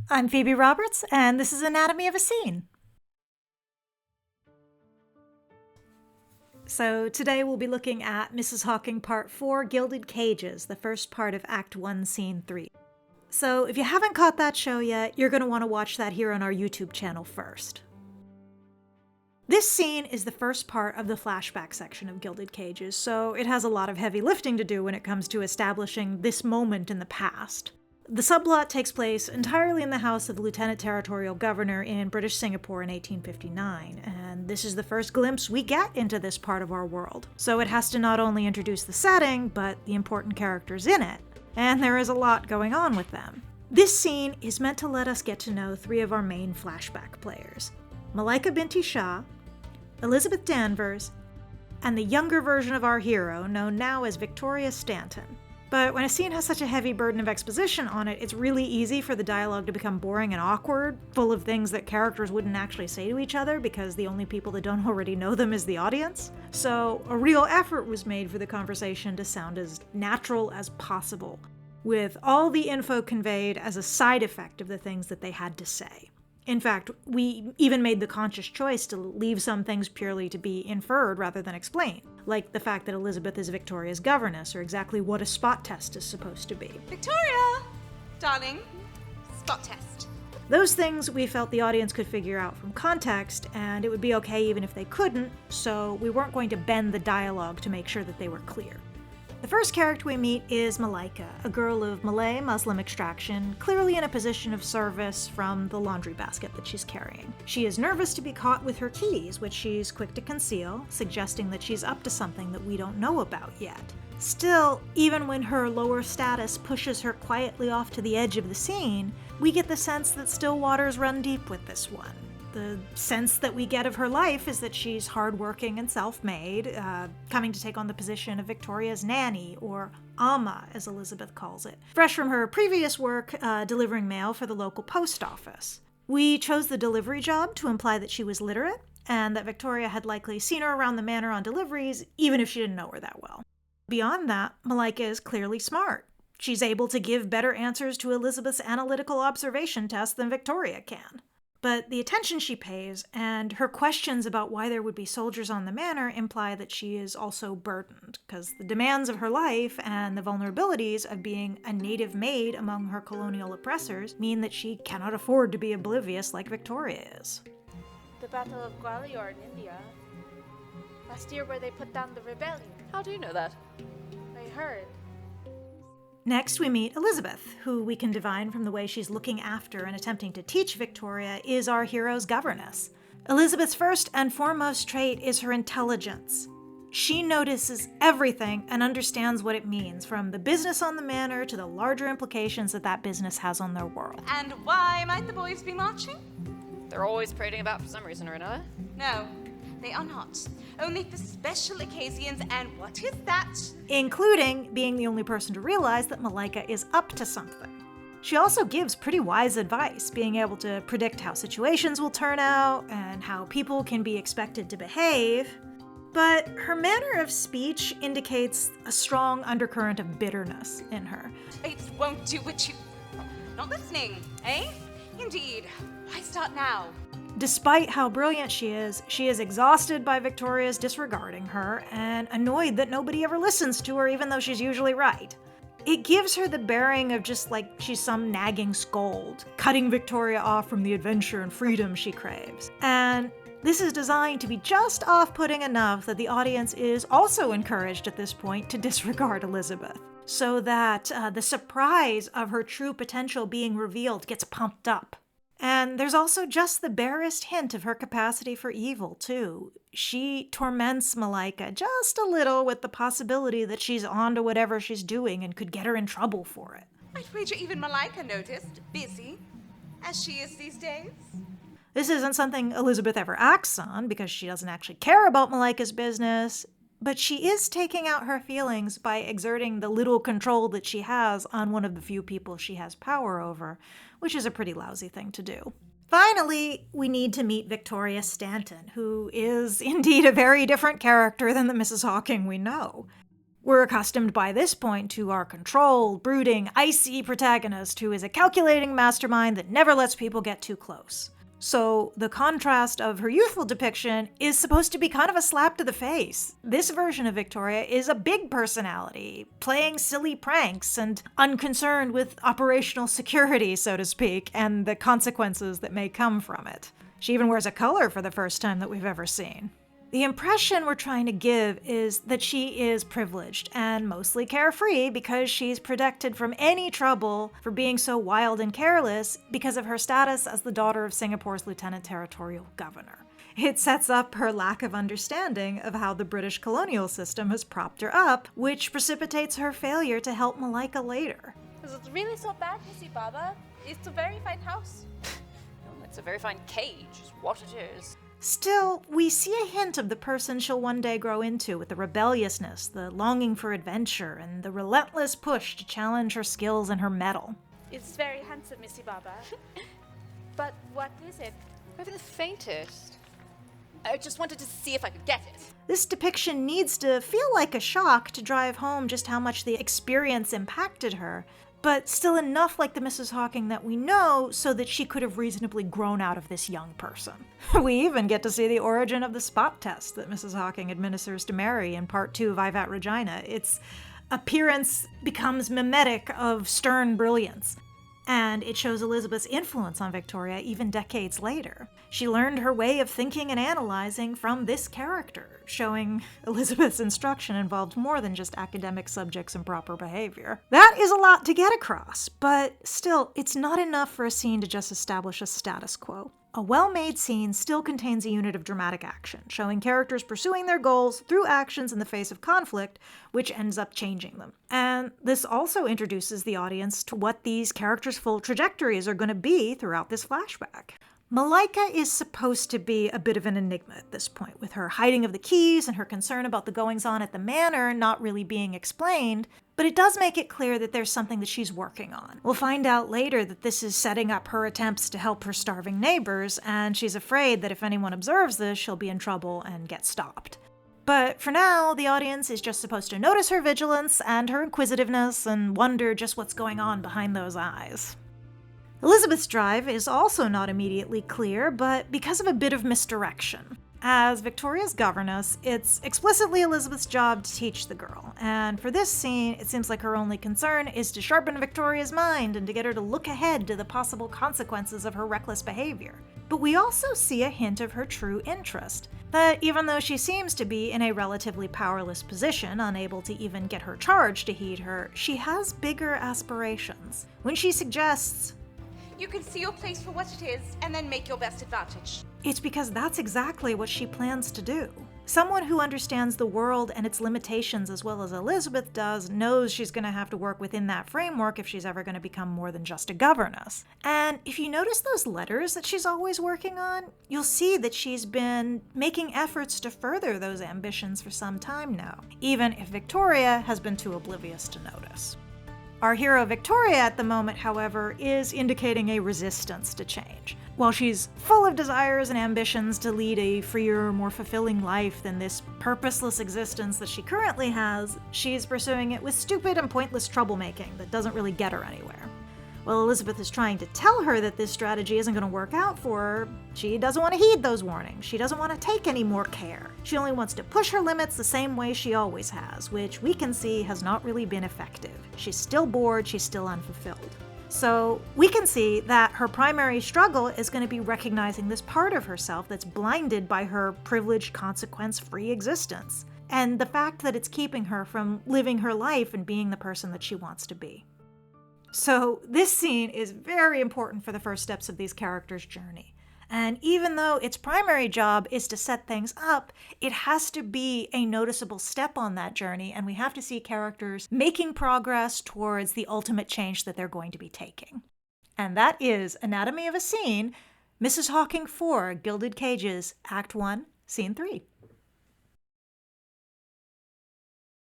I'm Phoebe Roberts, and this is Anatomy of a Scene. So today we'll be looking at Mrs. Hawking Part 4, Gilded Cages, the first part of Act 1, Scene 3. So if you haven't caught that show yet, you're going to want to watch that here on our YouTube channel first. This scene is the first part of the flashback section of Gilded Cages, so it has a lot of heavy lifting to do when it comes to establishing this moment in the past. The subplot takes place entirely in the house of the Lieutenant Territorial Governor in British Singapore in 1859, and this is the first glimpse we get into this part of our world. So it has to not only introduce the setting, but the important characters in it, and there is a lot going on with them. This scene is meant to let us get to know three of our main flashback players: Malaika Binti Shah, Elizabeth Danvers, and the younger version of our hero, known now as Victoria Stanton. But when a scene has such a heavy burden of exposition on it, it's really easy for the dialogue to become boring and awkward, full of things that characters wouldn't actually say to each other because the only people that don't already know them is the audience. So a real effort was made for the conversation to sound as natural as possible, with all the info conveyed as a side effect of the things that they had to say. In fact, we even made the conscious choice to leave some things purely to be inferred rather than explained, like the fact that Elizabeth is Victoria's governess, or exactly what a spot test is supposed to be. Victoria! Darling, spot test. Those things we felt the audience could figure out from context, and it would be okay even if they couldn't, so we weren't going to bend the dialogue to make sure that they were clear. The first character we meet is Malaika, a girl of Malay Muslim extraction, clearly in a position of service from the laundry basket that she's carrying. She is nervous to be caught with her keys, which she's quick to conceal, suggesting that she's up to something that we don't know about yet. Still, even when her lower status pushes her quietly off to the edge of the scene, we get the sense that still waters run deep with this one. The sense that we get of her life is that she's hardworking and self-made, coming to take on the position of Victoria's nanny, or Amma, as Elizabeth calls it, fresh from her previous work delivering mail for the local post office. We chose the delivery job to imply that she was literate, and that Victoria had likely seen her around the manor on deliveries, even if she didn't know her that well. Beyond that, Malaika is clearly smart. She's able to give better answers to Elizabeth's analytical observation test than Victoria can. But the attention she pays and her questions about why there would be soldiers on the manor imply that she is also burdened, because the demands of her life and the vulnerabilities of being a native maid among her colonial oppressors mean that she cannot afford to be oblivious like Victoria is. The Battle of Gwalior in India. Last year where they put down the rebellion. How do you know that? I heard. Next, we meet Elizabeth, who we can divine from the way she's looking after and attempting to teach Victoria is our hero's governess. Elizabeth's first and foremost trait is her intelligence. She notices everything and understands what it means, from the business on the manor to the larger implications that business has on their world. And why might the boys be marching? They're always parading about for some reason or another. No, they are not. Only for special occasions, and what is that? Including being the only person to realize that Malaika is up to something. She also gives pretty wise advice, being able to predict how situations will turn out and how people can be expected to behave. But her manner of speech indicates a strong undercurrent of bitterness in her. It won't do what you... Not listening, eh? Indeed. Why start now? Despite how brilliant she is exhausted by Victoria's disregarding her and annoyed that nobody ever listens to her even though she's usually right. It gives her the bearing of just like she's some nagging scold, cutting Victoria off from the adventure and freedom she craves. And this is designed to be just off-putting enough that the audience is also encouraged at this point to disregard Elizabeth, so that the surprise of her true potential being revealed gets pumped up. And there's also just the barest hint of her capacity for evil, too. She torments Malaika just a little with the possibility that she's on to whatever she's doing and could get her in trouble for it. I'd wager even Malaika noticed, busy as she is these days. This isn't something Elizabeth ever acts on, because she doesn't actually care about Malaika's business, but she is taking out her feelings by exerting the little control that she has on one of the few people she has power over, which is a pretty lousy thing to do. Finally, we need to meet Victoria Stanton, who is indeed a very different character than the Mrs. Hawking we know. We're accustomed by this point to our controlled, brooding, icy protagonist who is a calculating mastermind that never lets people get too close. So the contrast of her youthful depiction is supposed to be kind of a slap to the face. This version of Victoria is a big personality, playing silly pranks and unconcerned with operational security, so to speak, and the consequences that may come from it. She even wears a color for the first time that we've ever seen. The impression we're trying to give is that she is privileged and mostly carefree because she's protected from any trouble for being so wild and careless because of her status as the daughter of Singapore's Lieutenant Territorial Governor. It sets up her lack of understanding of how the British colonial system has propped her up, which precipitates her failure to help Malaika later. Is it really so bad, Miss Ibaba? It's a very fine house. It's a very fine cage, is what it is. Still, we see a hint of the person she'll one day grow into with the rebelliousness, the longing for adventure, and the relentless push to challenge her skills and her mettle. It's very handsome, Miss Ibaba. But what is it? Over the faintest. I just wanted to see if I could get it. This depiction needs to feel like a shock to drive home just how much the experience impacted her, but still enough like the Mrs. Hawking that we know so that she could have reasonably grown out of this young person. We even get to see the origin of the spot test that Mrs. Hawking administers to Mary in part 2 of Vivat Regina. Its appearance becomes mimetic of stern brilliance, and it shows Elizabeth's influence on Victoria even decades later. She learned her way of thinking and analyzing from this character, showing Elizabeth's instruction involved more than just academic subjects and proper behavior. That is a lot to get across, but still, it's not enough for a scene to just establish a status quo. A well-made scene still contains a unit of dramatic action, showing characters pursuing their goals through actions in the face of conflict, which ends up changing them. And this also introduces the audience to what these characters' full trajectories are going to be throughout this flashback. Malaika is supposed to be a bit of an enigma at this point, with her hiding of the keys and her concern about the goings-on at the manor not really being explained, but it does make it clear that there's something that she's working on. We'll find out later that this is setting up her attempts to help her starving neighbors, and she's afraid that if anyone observes this, she'll be in trouble and get stopped. But for now, the audience is just supposed to notice her vigilance and her inquisitiveness and wonder just what's going on behind those eyes. Elizabeth's drive is also not immediately clear, but because of a bit of misdirection. As Victoria's governess, it's explicitly Elizabeth's job to teach the girl, and for this scene, it seems like her only concern is to sharpen Victoria's mind and to get her to look ahead to the possible consequences of her reckless behavior. But we also see a hint of her true interest, that even though she seems to be in a relatively powerless position, unable to even get her charge to heed her, she has bigger aspirations. When she suggests, You can see your place for what it is and then make your best advantage. it's because that's exactly what she plans to do. Someone who understands the world and its limitations as well as Elizabeth does knows she's going to have to work within that framework if she's ever going to become more than just a governess. And if you notice those letters that she's always working on, you'll see that she's been making efforts to further those ambitions for some time now, even if Victoria has been too oblivious to notice. Our hero Victoria at the moment, however, is indicating a resistance to change. While she's full of desires and ambitions to lead a freer, more fulfilling life than this purposeless existence that she currently has, she's pursuing it with stupid and pointless troublemaking that doesn't really get her anywhere. While Elizabeth is trying to tell her that this strategy isn't going to work out for her, she doesn't want to heed those warnings. She doesn't want to take any more care. She only wants to push her limits the same way she always has, which we can see has not really been effective. She's still bored, she's still unfulfilled. So we can see that her primary struggle is going to be recognizing this part of herself that's blinded by her privileged, consequence-free existence, and the fact that it's keeping her from living her life and being the person that she wants to be. So this scene is very important for the first steps of these characters' journey. And even though its primary job is to set things up, it has to be a noticeable step on that journey, and we have to see characters making progress towards the ultimate change that they're going to be taking. And that is Anatomy of a Scene, Mrs. Hawking 4, Gilded Cages, Act 1, Scene 3.